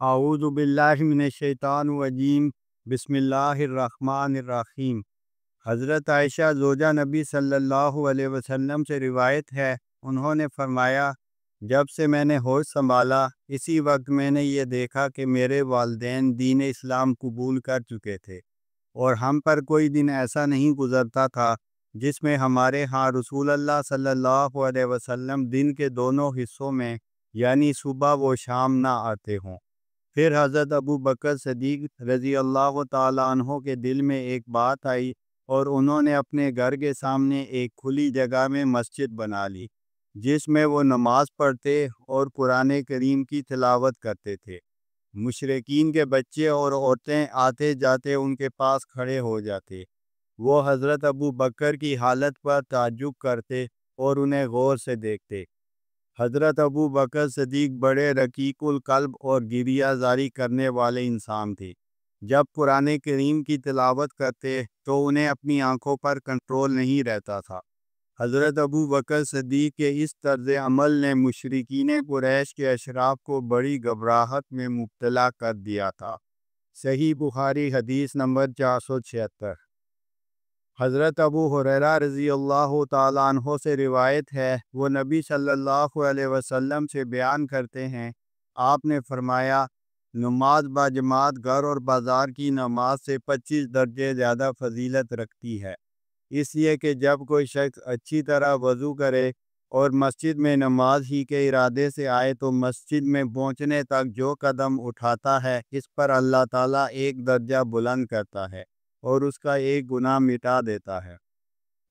اعوذ باللہ من الشیطان الرجیم، بسم اللہ الرحمن الرحیم۔ حضرت عائشہ زوجہ نبی صلی اللہ علیہ وسلم سے روایت ہے، انہوں نے فرمایا، جب سے میں نے ہوش سنبھالا اسی وقت میں نے یہ دیکھا کہ میرے والدین دین اسلام قبول کر چکے تھے، اور ہم پر کوئی دن ایسا نہیں گزرتا تھا جس میں ہمارے ہاں رسول اللہ صلی اللہ علیہ وسلم دن کے دونوں حصوں میں یعنی صبح و شام نہ آتے ہوں۔ پھر حضرت ابو بکر صدیق رضی اللہ تعالیٰ عنہ کے دل میں ایک بات آئی، اور انہوں نے اپنے گھر کے سامنے ایک کھلی جگہ میں مسجد بنا لی، جس میں وہ نماز پڑھتے اور قرآن کریم کی تلاوت کرتے تھے۔ مشرکین کے بچے اور عورتیں آتے جاتے ان کے پاس کھڑے ہو جاتے، وہ حضرت ابو بکر کی حالت پر تعجب کرتے اور انہیں غور سے دیکھتے۔ حضرت ابو بکر صدیق بڑے رقیق القلب اور گریہ زاری کرنے والے انسان تھے۔ جب قرآن کریم کی تلاوت کرتے تو انہیں اپنی آنکھوں پر کنٹرول نہیں رہتا تھا۔ حضرت ابو بکر صدیق کے اس طرز عمل نے مشرکین قریش کے اشراف کو بڑی گھبراہٹ میں مبتلا کر دیا تھا۔ صحیح بخاری حدیث نمبر 476۔ حضرت ابو ہریرہ رضی اللہ تعالیٰ عنہ سے روایت ہے، وہ نبی صلی اللہ علیہ وسلم سے بیان کرتے ہیں، آپ نے فرمایا، نماز باجماعت گھر اور بازار کی نماز سے 25 درجے زیادہ فضیلت رکھتی ہے، اس لیے کہ جب کوئی شخص اچھی طرح وضو کرے اور مسجد میں نماز ہی کے ارادے سے آئے تو مسجد میں پہنچنے تک جو قدم اٹھاتا ہے اس پر اللہ تعالیٰ ایک درجہ بلند کرتا ہے اور اس کا ایک گناہ مٹا دیتا ہے،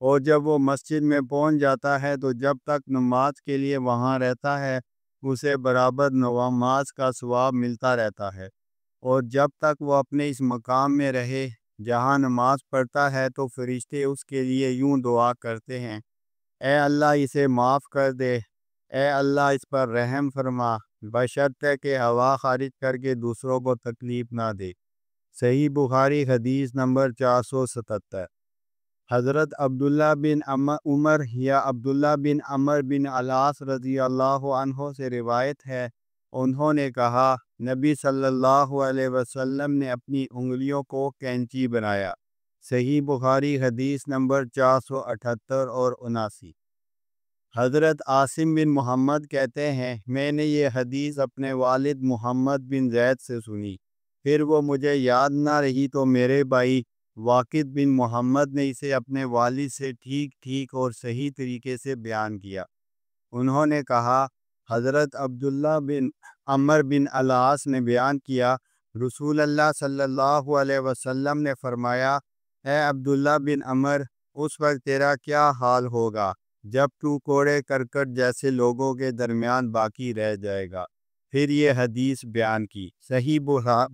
اور جب وہ مسجد میں پہنچ جاتا ہے تو جب تک نماز کے لیے وہاں رہتا ہے اسے برابر نماز کا ثواب ملتا رہتا ہے، اور جب تک وہ اپنے اس مقام میں رہے جہاں نماز پڑھتا ہے تو فرشتے اس کے لیے یوں دعا کرتے ہیں، اے اللہ اسے معاف کر دے، اے اللہ اس پر رحم فرما، بشرطے کہ ہوا خارج کر کے دوسروں کو تکلیف نہ دے۔ صحیح بخاری حدیث نمبر 477۔ حضرت عبداللہ بن عمر یا عبداللہ بن عمر بن العاص رضی اللہ عنہ سے روایت ہے، انہوں نے کہا، نبی صلی اللہ علیہ وسلم نے اپنی انگلیوں کو کینچی بنایا۔ صحیح بخاری حدیث نمبر 478 اور 79۔ حضرت عاصم بن محمد کہتے ہیں، میں نے یہ حدیث اپنے والد محمد بن زید سے سنی، پھر وہ مجھے یاد نہ رہی تو میرے بھائی واقد بن محمد نے اسے اپنے والد سے ٹھیک اور صحیح طریقے سے بیان کیا۔ انہوں نے کہا، حضرت عبداللہ بن عمر بن العاص نے بیان کیا، رسول اللہ صلی اللہ علیہ وسلم نے فرمایا، اے عبداللہ بن عمر، اس وقت تیرا کیا حال ہوگا جب تو کوڑے کرکٹ جیسے لوگوں کے درمیان باقی رہ جائے گا۔ پھر یہ حدیث بیان کی۔ صحیح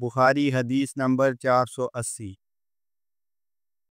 بخاری حدیث نمبر 480۔